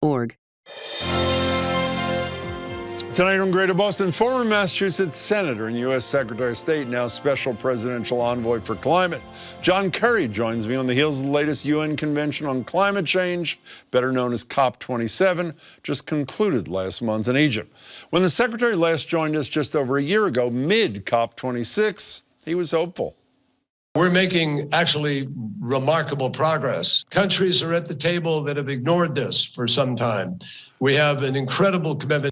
Tonight on Greater Boston, former Massachusetts Senator and U.S. Secretary of State, now Special Presidential Envoy for Climate, John Kerry joins me on the heels of the latest UN Convention on Climate Change, better known as COP27, just concluded last month in Egypt. When the Secretary last joined us just over a year ago, mid-COP26, he was hopeful. We're making actually remarkable progress. Countries are at the table that have ignored this for some time. We have an incredible commitment.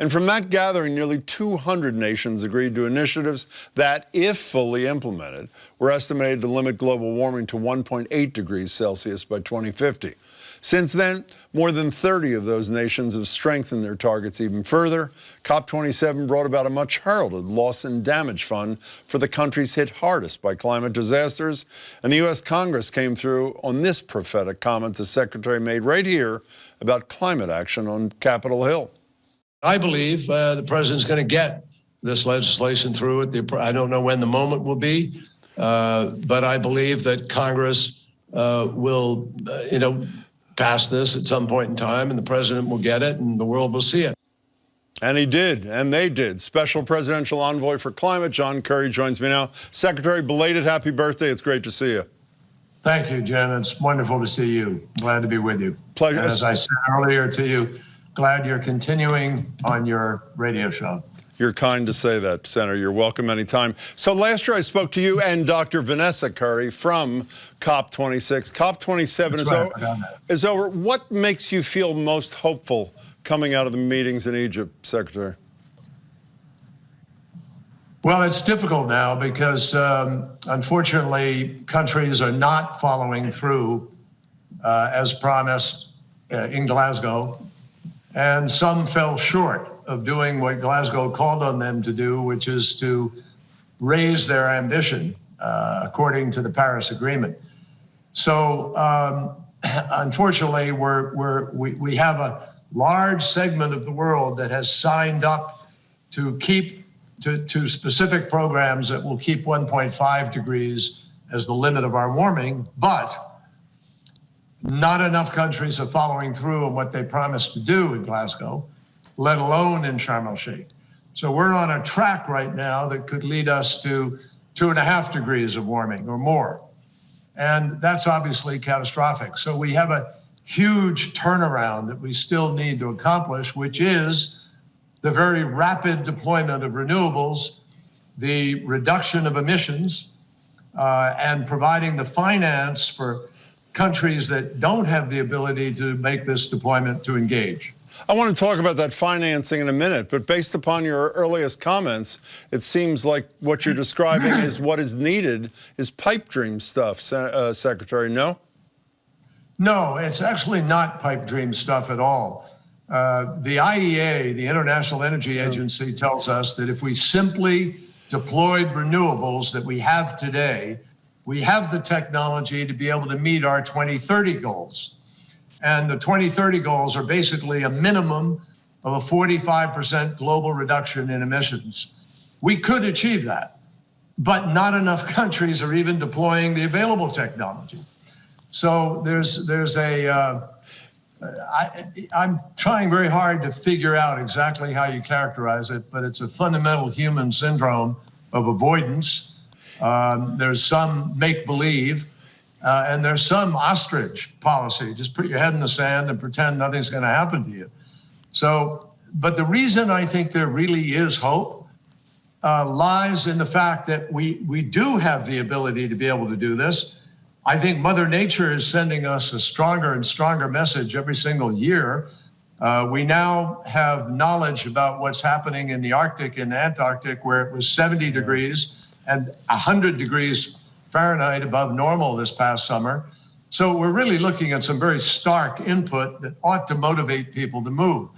And from that gathering, nearly 200 nations agreed to initiatives that, if fully implemented, were estimated to limit global warming to 1.8 degrees Celsius by 2050. Since then, more than 30 of those nations have strengthened their targets even further. COP27 brought about a much heralded loss and damage fund for the countries hit hardest by climate disasters. And the U.S. Congress came through on this prophetic comment the Secretary made right here about climate action on Capitol Hill. I believe the president's going to get this legislation through. I don't know when the moment will be, but I believe that Congress will, pass this at some point in time, and the president will get it, and the world will see it. And he did, and they did. Special Presidential Envoy for Climate, John Kerry, joins me now. Secretary, belated happy birthday. It's great to see you. Thank you, Jen. It's wonderful to see you. Glad to be with you. Pleasure. And as I said earlier to you, glad you're continuing on your radio show. You're kind to say that, Senator. You're welcome anytime. So last year I spoke to you and Dr. Vanessa Curry from COP26. COP27 is over. What makes you feel most hopeful coming out of the meetings in Egypt, Secretary? Well, it's difficult now because, unfortunately, countries are not following through as promised in Glasgow. And some fell short of doing what Glasgow called on them to do, which is to raise their ambition according to the Paris Agreement. So unfortunately, we have a large segment of the world that has signed up to keep to specific programs that will keep 1.5 degrees as the limit of our warming, but not enough countries are following through on what they promised to do in Glasgow, let alone in Sharm el-Sheikh. So we're on a track right now that could lead us to 2.5 degrees of warming or more. And that's obviously catastrophic. So we have a huge turnaround that we still need to accomplish, which is the very rapid deployment of renewables, the reduction of emissions, and providing the finance for countries that don't have the ability to make this deployment to engage. I want to talk about that financing in a minute, but based upon your earliest comments, it seems like what you're describing is what is needed is pipe dream stuff, Secretary, no? No, it's actually not pipe dream stuff at all. The IEA, the International Energy Agency, tells us that if we simply deployed renewables that we have today, we have the technology to be able to meet our 2030 goals. And the 2030 goals are basically a minimum of a 45% global reduction in emissions. We could achieve that, but not enough countries are even deploying the available technology. So I'm trying very hard to figure out exactly how you characterize it, but it's a fundamental human syndrome of avoidance. There's some make-believe, and there's some ostrich policy. Just put your head in the sand and pretend nothing's going to happen to you. So, but the reason I think there really is hope lies in the fact that we do have the ability to be able to do this. I think Mother Nature is sending us a stronger and stronger message every single year. We now have knowledge about what's happening in the Arctic and Antarctic, where it was 70 degrees and 100 degrees Fahrenheit above normal this past summer. So we're really looking at some very stark input that ought to motivate people to move.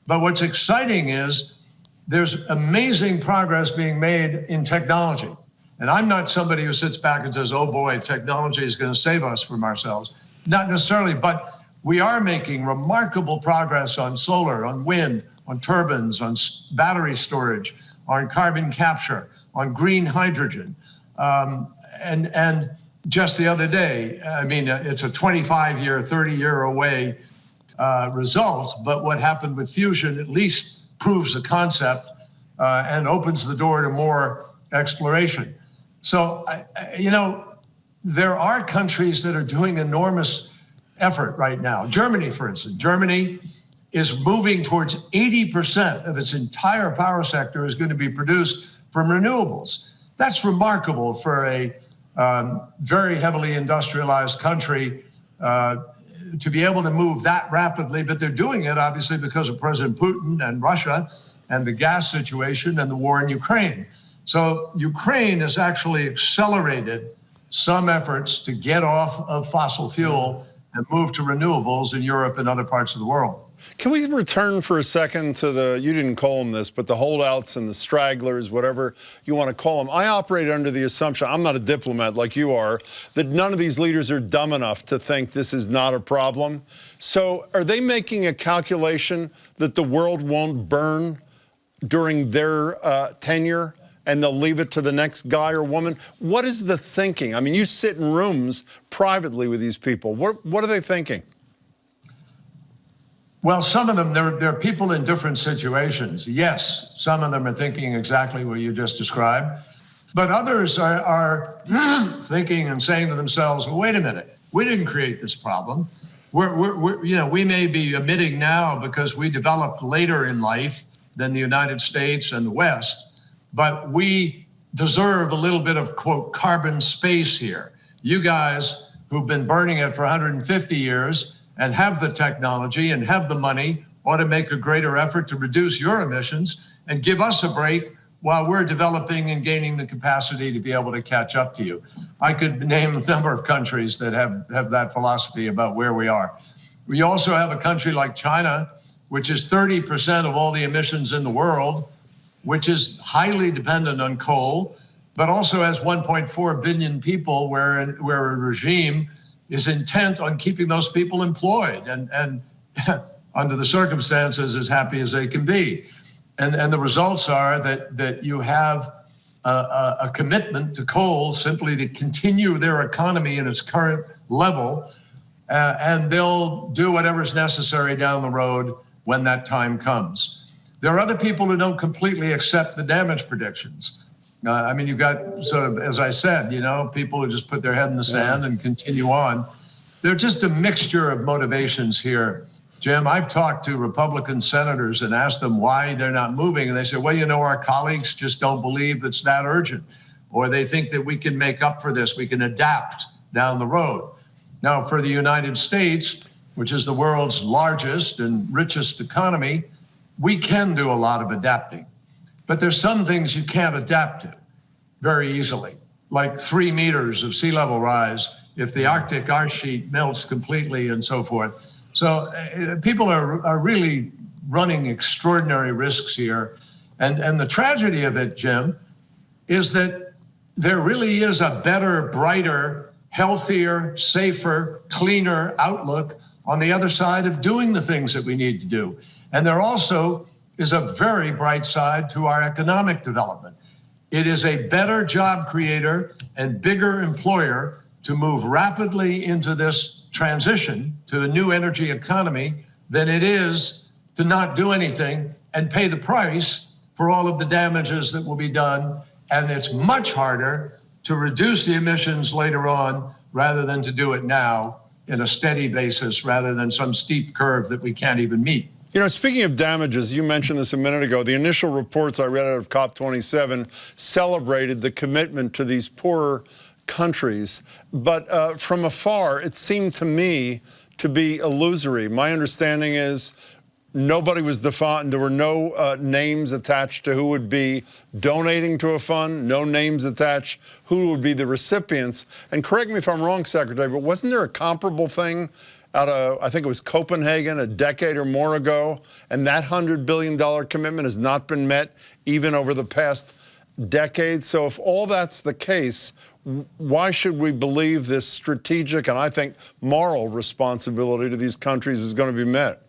But what's exciting is there's amazing progress being made in technology. And I'm not somebody who sits back and says, oh boy, technology is going to save us from ourselves. Not necessarily, but we are making remarkable progress on solar, on wind, on turbines, on battery storage, on carbon capture, on green hydrogen. And just the other day, I mean, it's a 25-year, 30-year away result, but what happened with fusion at least proves the concept and opens the door to more exploration. So, there are countries that are doing enormous effort right now. Germany, for instance. Germany is moving towards 80% of its entire power sector is going to be produced from renewables. That's remarkable for a very heavily industrialized country to be able to move that rapidly, but they're doing it obviously because of President Putin and Russia and the gas situation and the war in Ukraine. So Ukraine has actually accelerated some efforts to get off of fossil fuel and move to renewables in Europe and other parts of the world. Can we return for a second to you didn't call them this, but the holdouts and the stragglers, whatever you want to call them. I operate under the assumption, I'm not a diplomat like you are, that none of these leaders are dumb enough to think this is not a problem. So are they making a calculation that the world won't burn during their tenure and they'll leave it to the next guy or woman? What is the thinking? I mean, you sit in rooms privately with these people. What are they thinking? Well, some of them, there are people in different situations. Yes, some of them are thinking exactly what you just described, but others are thinking and saying to themselves, well, wait a minute, we didn't create this problem. We may be emitting now because we developed later in life than the United States and the West, but we deserve a little bit of, quote, carbon space here. You guys who've been burning it for 150 years and have the technology and have the money ought to make a greater effort to reduce your emissions and give us a break while we're developing and gaining the capacity to be able to catch up to you. I could name a number of countries that have that philosophy about where we are. We also have a country like China, which is 30% of all the emissions in the world, which is highly dependent on coal, but also has 1.4 billion people where a regime is intent on keeping those people employed and under the circumstances as happy as they can be. And the results are that you have a commitment to coal simply to continue their economy in its current level, and they'll do whatever's necessary down the road when that time comes. There are other people who don't completely accept the damage predictions. I mean, you've got sort of, as I said, people who just put their head in the sand and continue on. They're just a mixture of motivations here. Jim, I've talked to Republican senators and asked them why they're not moving. And they say, well, our colleagues just don't believe it's that urgent. Or they think that we can make up for this. We can adapt down the road. Now, for the United States, which is the world's largest and richest economy, we can do a lot of adapting. But there's some things you can't adapt to very easily, like 3 meters of sea level rise if the Arctic ice sheet melts completely and so forth. So people are really running extraordinary risks here. And the tragedy of it, Jim, is that there really is a better, brighter, healthier, safer, cleaner outlook on the other side of doing the things that we need to do. And there also is a very bright side to our economic development. It is a better job creator and bigger employer to move rapidly into this transition to a new energy economy than it is to not do anything and pay the price for all of the damages that will be done. And it's much harder to reduce the emissions later on rather than to do it now in a steady basis rather than some steep curve that we can't even meet. Speaking of damages, you mentioned this a minute ago. The initial reports I read out of COP27 celebrated the commitment to these poorer countries. But from afar, it seemed to me to be illusory. My understanding is nobody was defined. There were no names attached to who would be donating to a fund, no names attached who would be the recipients. And correct me if I'm wrong, Secretary, but wasn't there a comparable thing out of, I think it was Copenhagen, a decade or more ago, and that $100 billion commitment has not been met even over the past decade? So if all that's the case, why should we believe this strategic and I think moral responsibility to these countries is going to be met?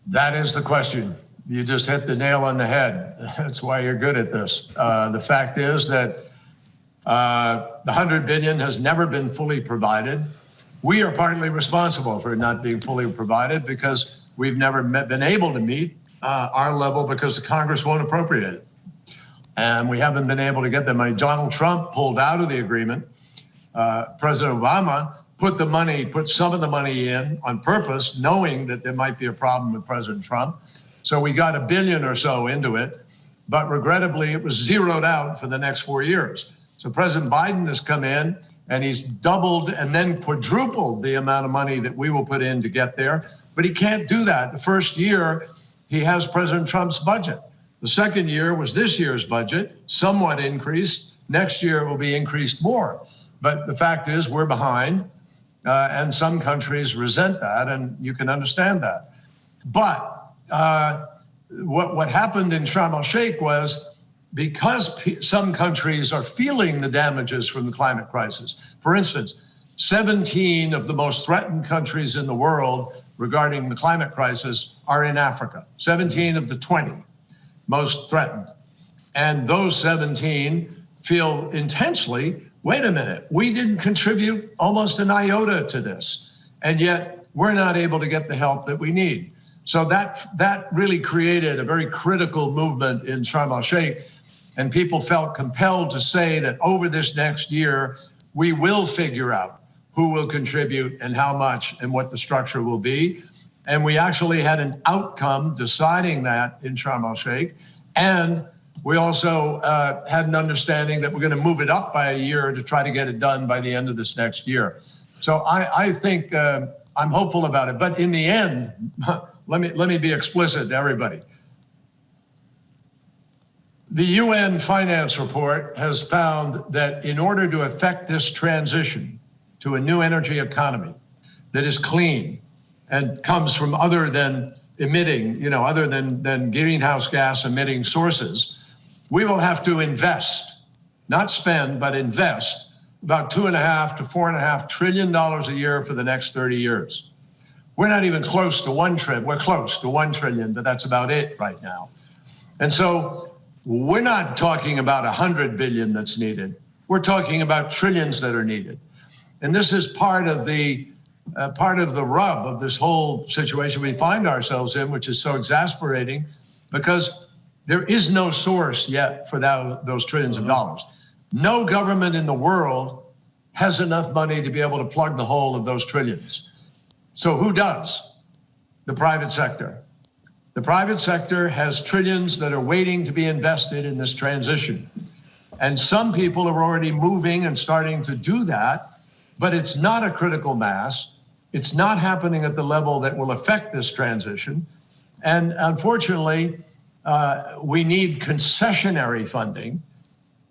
That is the question. You just hit the nail on the head. That's why you're good at this. The fact is that the $100 billion has never been fully provided. We are partly responsible for it not being fully provided because we've never been able to meet our level because the Congress won't appropriate it. And we haven't been able to get the money. Donald Trump pulled out of the agreement. President Obama put some of the money in on purpose, knowing that there might be a problem with President Trump. So we got $1 billion or so into it, but regrettably it was zeroed out for the next 4 years. So President Biden has come in and he's doubled and then quadrupled the amount of money that we will put in to get there. But he can't do that. The first year he has President Trump's budget. The second year was this year's budget, somewhat increased. Next year it will be increased more. But the fact is we're behind, and some countries resent that, and you can understand that. But what happened in Sharm el-Sheikh was because some countries are feeling the damages from the climate crisis. For instance, 17 of the most threatened countries in the world regarding the climate crisis are in Africa. 17 of the 20 most threatened. And those 17 feel intensely, wait a minute, we didn't contribute almost an iota to this, and yet we're not able to get the help that we need. So that really created a very critical movement in Sharm el-Sheikh, and people felt compelled to say that over this next year, we will figure out who will contribute and how much and what the structure will be. And we actually had an outcome deciding that in Sharm el-Sheikh. And we also had an understanding that we're going to move it up by a year to try to get it done by the end of this next year. So I think I'm hopeful about it. But in the end, let me be explicit to everybody. The UN Finance Report has found that in order to effect this transition to a new energy economy that is clean and comes from other than emitting, other than greenhouse gas emitting sources, we will have to invest, not spend, but invest about $2.5 to $4.5 trillion a year for the next 30 years. We're not even close to 1 trillion. We're close to 1 trillion, but that's about it right now. And so we're not talking about 100 billion that's needed. We're talking about trillions that are needed. And this is part of the rub of this whole situation we find ourselves in, which is so exasperating, because there is no source yet for those trillions of dollars. No government in the world has enough money to be able to plug the hole of those trillions. So who does? The private sector. The private sector has trillions that are waiting to be invested in this transition. And some people are already moving and starting to do that, but it's not a critical mass. It's not happening at the level that will affect this transition. And unfortunately, we need concessionary funding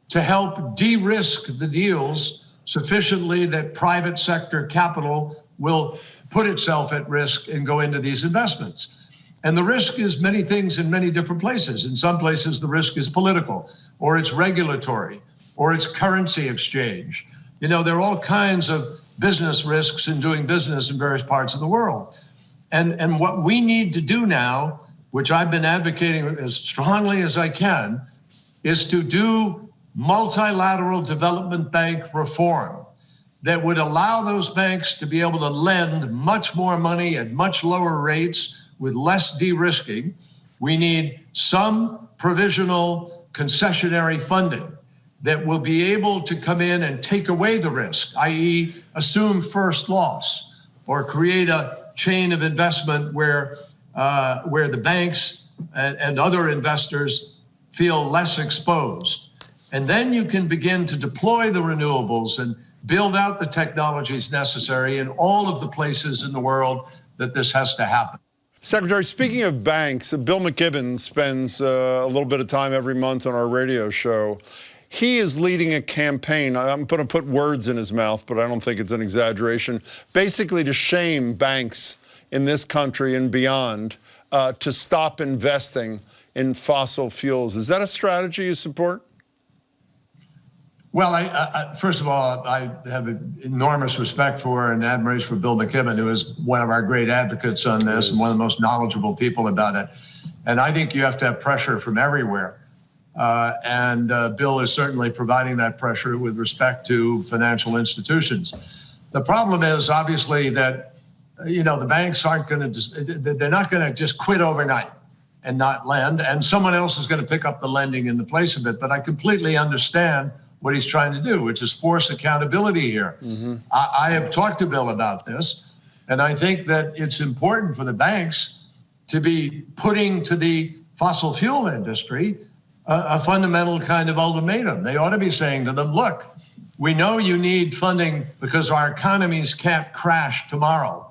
to help de-risk the deals sufficiently that private sector capital will put itself at risk and go into these investments. And the risk is many things in many different places. In some places, the risk is political, or it's regulatory, or it's currency exchange. There are all kinds of business risks in doing business in various parts of the world. And what we need to do now, which I've been advocating as strongly as I can, is to do multilateral development bank reform that would allow those banks to be able to lend much more money at much lower rates with less de-risking. We need some provisional concessionary funding that will be able to come in and take away the risk, i.e. assume first loss, or create a chain of investment where the banks and other investors feel less exposed. And then you can begin to deploy the renewables and build out the technologies necessary in all of the places in the world that this has to happen. Secretary, speaking of banks, Bill McKibben spends a little bit of time every month on our radio show. He is leading a campaign, I'm going to put words in his mouth, but I don't think it's an exaggeration, basically to shame banks in this country and beyond to stop investing in fossil fuels. Is that a strategy you support? Well, first of all, I have enormous respect for and admiration for Bill McKibben, who is one of our great advocates on this and one of the most knowledgeable people about it. And I think you have to have pressure from everywhere. And Bill is certainly providing that pressure with respect to financial institutions. The problem is obviously that, the banks aren't going to, they're not going to just quit overnight and not lend, and someone else is going to pick up the lending in the place of it. But I completely understand what he's trying to do, which is force accountability here. I have talked to Bill about this, and I think that it's important for the banks to be putting to the fossil fuel industry a fundamental kind of ultimatum. They ought to be saying to them, look, we know you need funding because our economies can't crash tomorrow,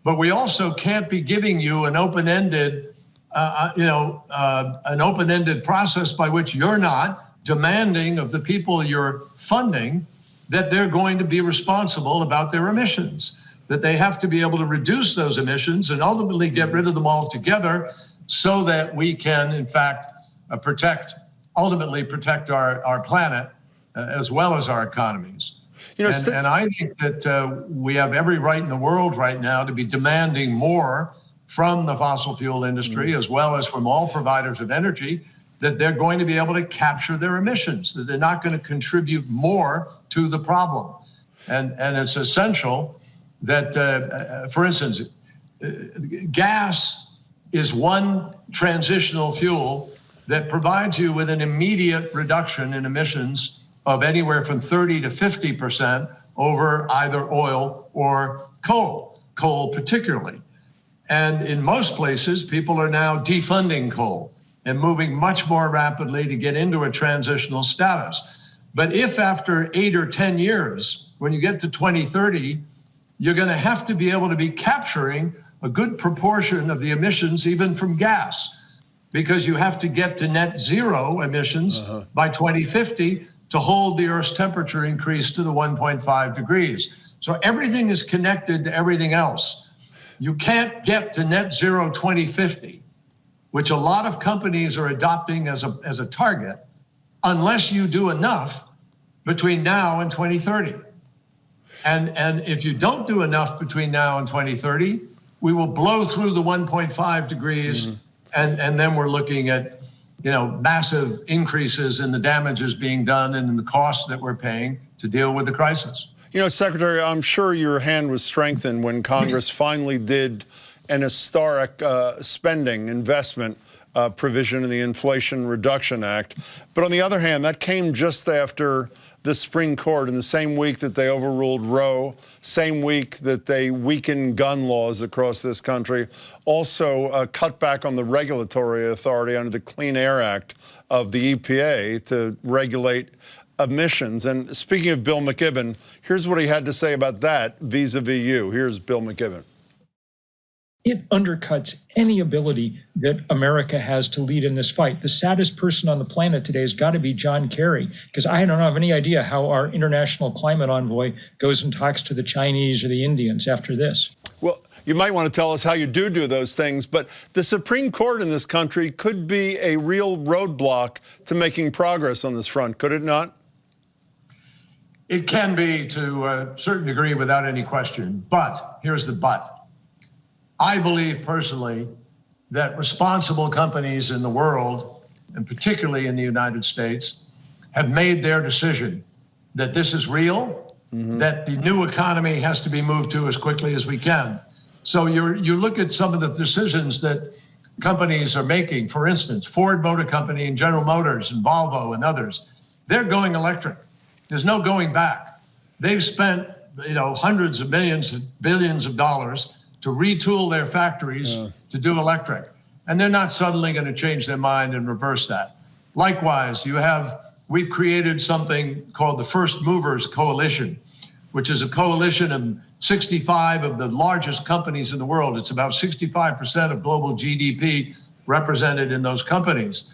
but we also can't be giving you an open-ended, an open-ended process by which you're not demanding of the people you're funding that they're going to be responsible about their emissions, that they have to be able to reduce those emissions and ultimately get rid of them altogether so that we can, in fact, ultimately protect our planet as well as our economies. And I think that we have every right in the world right now to be demanding more from the fossil fuel industry as well as from all providers of energy, that they're going to be able to capture their emissions, that they're not going to contribute more to the problem. And it's essential that, for instance, gas is one transitional fuel that provides you with an immediate reduction in emissions of anywhere from 30 to 50% over either oil or coal particularly. And in most places, people are now defunding coal and moving much more rapidly to get into a transitional status. But if after 8 or 10 years, when you get to 2030, you're going to have to be able to be capturing a good proportion of the emissions even from gas, because you have to get to net zero emissions by 2050 to hold the Earth's temperature increase to the 1.5 degrees. So everything is connected to everything else. You can't get to net zero 2050, which a lot of companies are adopting as a target, unless you do enough between now and 2030. And if you don't do enough between now and 2030, we will blow through the 1.5 degrees, and then we're looking at massive increases in the damages being done and in the costs that we're paying to deal with the crisis. Secretary, I'm sure your hand was strengthened when Congress finally did an historic spending investment provision in the Inflation Reduction Act. But on the other hand, that came just after the Supreme Court, in the same week that they overruled Roe, same week that they weakened gun laws across this country, also cut back on the regulatory authority under the Clean Air Act of the EPA to regulate emissions. And speaking of Bill McKibben, here's what he had to say about that vis-a-vis you. Here's Bill McKibben. It undercuts any ability that America has to lead in this fight. The saddest person on the planet today has got to be John Kerry, because I don't have any idea how our international climate envoy goes and talks to the Chinese or the Indians after this. Well, you might want to tell us how you do those things, but the Supreme Court in this country could be a real roadblock to making progress on this front, could it not? It can be to a certain degree without any question, but here's the but. I believe personally that responsible companies in the world, and particularly in the United States, have made their decision that this is real, that the new economy has to be moved to as quickly as we can. So you look at some of the decisions that companies are making. For instance, Ford Motor Company and General Motors and Volvo and others, they're going electric. There's no going back. They've spent hundreds of millions, billions of dollars to retool their factories to do electric. And they're not suddenly going to change their mind and reverse that. Likewise, we've created something called the First Movers Coalition, which is a coalition of 65 of the largest companies in the world. It's about 65% of global GDP represented in those companies.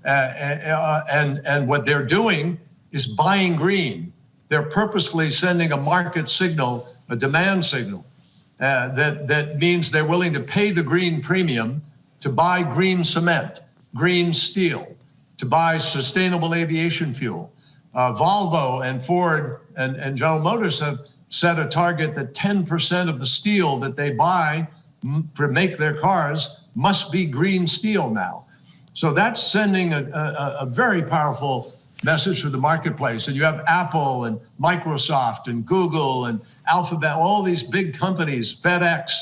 And what they're doing is buying green. They're purposefully sending a market signal, a demand signal, that means they're willing to pay the green premium to buy green cement, green steel, to buy sustainable aviation fuel. Volvo and Ford and General Motors have set a target that 10% of the steel that they buy to make their cars must be green steel now. So that's sending a very powerful message to the marketplace. And you have Apple and Microsoft and Google and Alphabet, all these big companies, FedEx,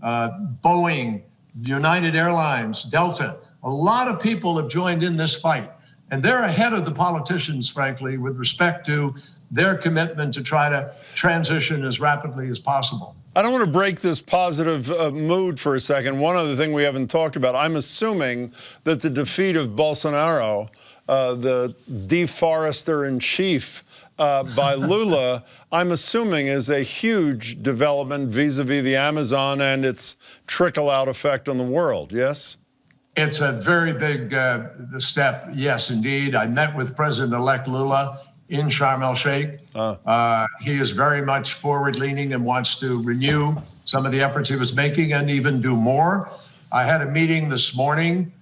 Boeing, United Airlines, Delta. A lot of people have joined in this fight. And they're ahead of the politicians, frankly, with respect to their commitment to try to transition as rapidly as possible. I don't want to break this positive mood for a second. One other thing we haven't talked about, I'm assuming that the defeat of Bolsonaro, the deforester-in-chief by Lula, I'm assuming is a huge development vis-a-vis the Amazon and its trickle-out effect on the world, yes? It's a very big step, yes, indeed. I met with President-elect Lula in Sharm el-Sheikh. He is very much forward-leaning and wants to renew some of the efforts he was making and even do more. I had a meeting this morning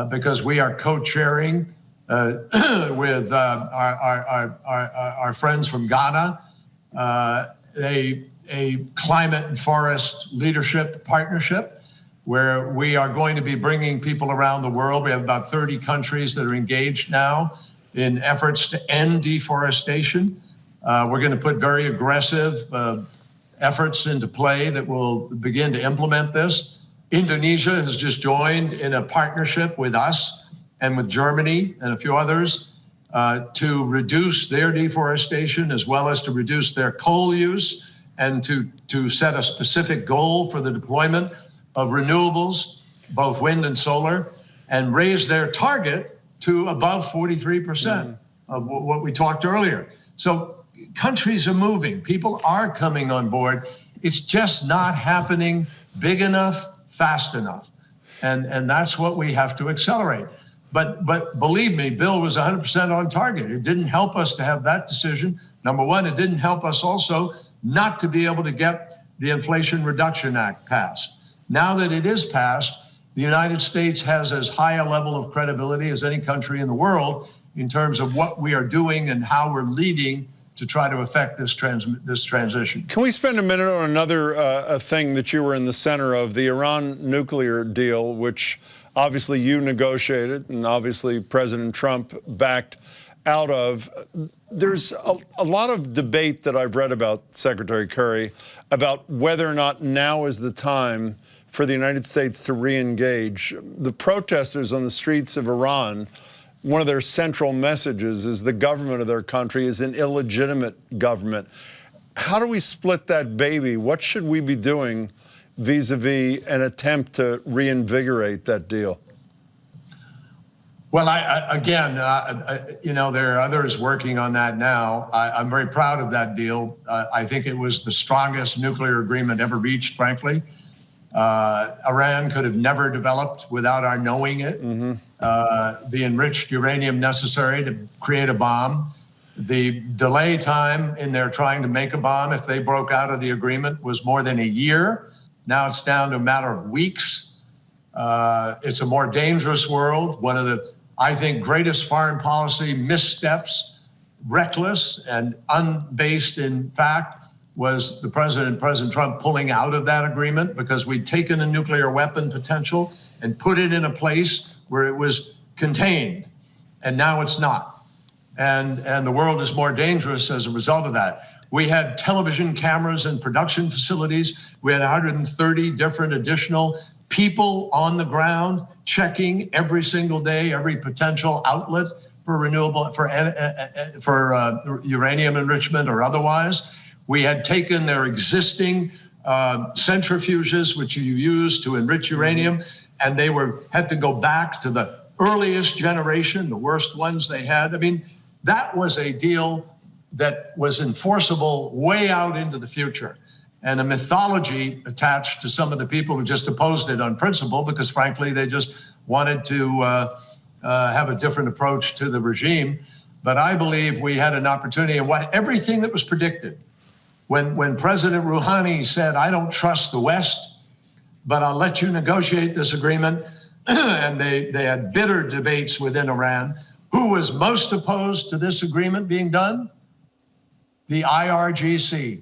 because we are co-chairing with our friends from Ghana, a climate and forest leadership partnership, where we are going to be bringing people around the world. We have about 30 countries that are engaged now in efforts to end deforestation. We're going to put very aggressive efforts into play that will begin to implement this. Indonesia has just joined in a partnership with us and with Germany and a few others to reduce their deforestation as well as to reduce their coal use and to set a specific goal for the deployment of renewables, both wind and solar, and raise their target to above 43% of what we talked earlier. So countries are moving, people are coming on board. It's just not happening big enough, fast enough. And that's what we have to accelerate. But believe me, Bill was 100% on target. It didn't help us to have that decision. Number one, it didn't help us also not to be able to get the Inflation Reduction Act passed. Now that it is passed, the United States has as high a level of credibility as any country in the world in terms of what we are doing and how we're leading to try to affect this transition. Can we spend a minute on another thing that you were in the center of, the Iran nuclear deal, which obviously you negotiated and obviously President Trump backed out of? There's a lot of debate that I've read about, Secretary Kerry, about whether or not now is the time for the United States to re-engage. The protesters on the streets of Iran, one of their central messages is the government of their country is an illegitimate government. How do we split that baby? What should we be doing vis-a-vis an attempt to reinvigorate that deal? Well, you know, there are others working on that now. I'm very proud of that deal. I think it was the strongest nuclear agreement ever reached, frankly. Iran could have never developed without our knowing it. The enriched uranium necessary to create a bomb. The delay time in their trying to make a bomb, if they broke out of the agreement, was more than a year. Now it's down to a matter of weeks. It's a more dangerous world. One of the, I think, greatest foreign policy missteps, reckless and unbased in fact, was President Trump pulling out of that agreement because we'd taken a nuclear weapon potential and put it in a place where it was contained, and now it's not. And the world is more dangerous as a result of that. We had television cameras and production facilities. We had 130 different additional people on the ground checking every single day, every potential outlet for renewable, for uranium enrichment or otherwise. We had taken their existing centrifuges, which you use to enrich uranium, and they had to go back to the earliest generation, the worst ones they had. I mean, that was a deal that was enforceable way out into the future, and a mythology attached to some of the people who just opposed it on principle because, frankly, they just wanted to have a different approach to the regime. But I believe we had an opportunity, and everything that was predicted. When President Rouhani said, I don't trust the West, but I'll let you negotiate this agreement, and they had bitter debates within Iran. Who was most opposed to this agreement being done? The IRGC,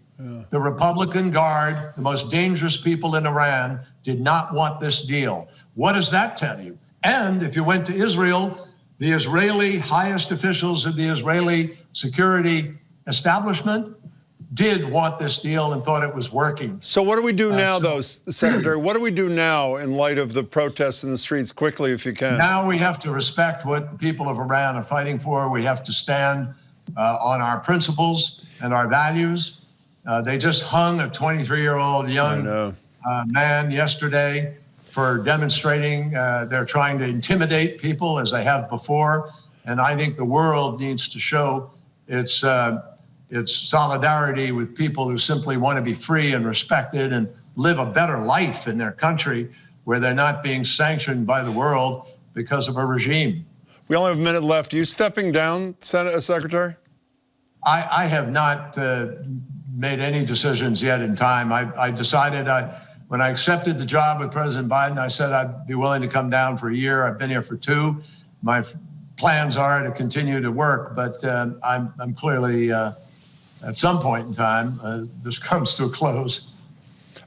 the Republican Guard, the most dangerous people in Iran, did not want this deal. What does that tell you? And if you went to Israel, the Israeli highest officials of the Israeli security establishment did want this deal and thought it was working. So what do we do now, though, Secretary? What do we do now in light of the protests in the streets? Quickly, if you can. Now we have to respect what the people of Iran are fighting for. We have to stand on our principles and our values. They just hung a 23-year-old young man yesterday for demonstrating. They're trying to intimidate people as they have before. And I think the world needs to show its solidarity with people who simply want to be free and respected and live a better life in their country where they're not being sanctioned by the world because of a regime. We only have a minute left. Are you stepping down, Secretary? I have not made any decisions yet in time. I decided when I accepted the job with President Biden, I said I'd be willing to come down for a year. I've been here for 2. My plans are to continue to work, but I'm clearly, at some point in time, this comes to a close.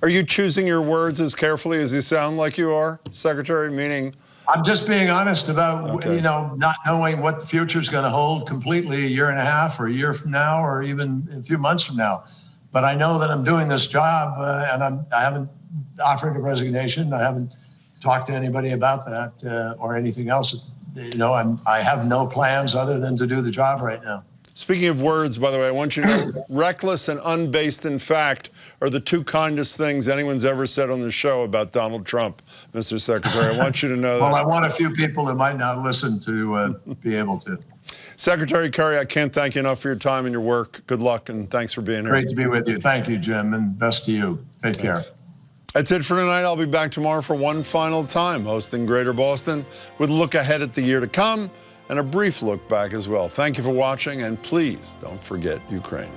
Are you choosing your words as carefully as you sound like you are, Secretary? Meaning, I'm just being honest about, not knowing what the future is going to hold completely a year and a half or a year from now or even a few months from now. But I know that I'm doing this job and I haven't offered a resignation. I haven't talked to anybody about that or anything else. I have no plans other than to do the job right now. Speaking of words, by the way, I want you to know, reckless and unbased in fact are the 2 kindest things anyone's ever said on the show about Donald Trump, Mr. Secretary. I want you to know that. Well, I want a few people that might not listen to be able to. Secretary Kerry, I can't thank you enough for your time and your work. Good luck, and thanks for being here. Great to be with you. Thank you, Jim, and best to you. Take care. That's it for tonight. I'll be back tomorrow for one final time, hosting Greater Boston with a look ahead at the year to come and a brief look back as well. Thank you for watching, and please don't forget Ukraine.